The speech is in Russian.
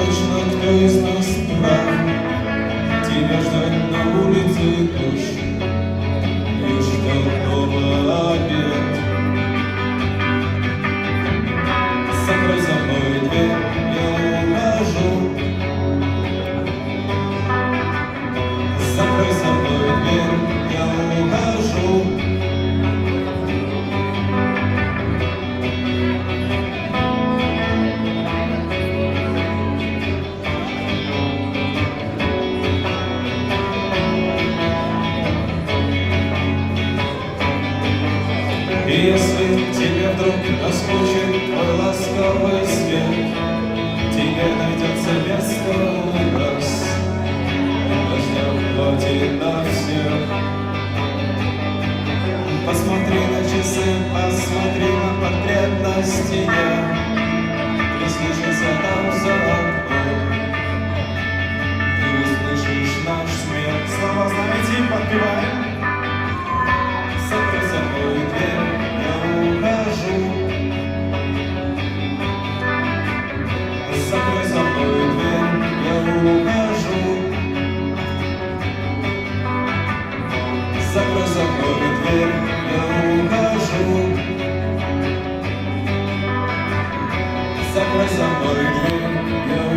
точно, кто из нас прав. Тебя ждать на улице дождь, и ждет новый обед. Закрой за мной дверь, я ухожу. Закрой за мной дверь, я ухожу. И если тебе вдруг наскучит твой ласковый свет, тебе найдется место у нас, дождя хватит на всех. Посмотри на часы, посмотри на портрет на стене, прислушайся там за окном, ты услышишь наш смех. Снова знаете, подпеваем. Закрой за мной дверь, я ухожу. Закрой за мной дверь, я ухожу. Закрой за мной дверь, я ухожу. Закрой за мной дверь, я ухожу.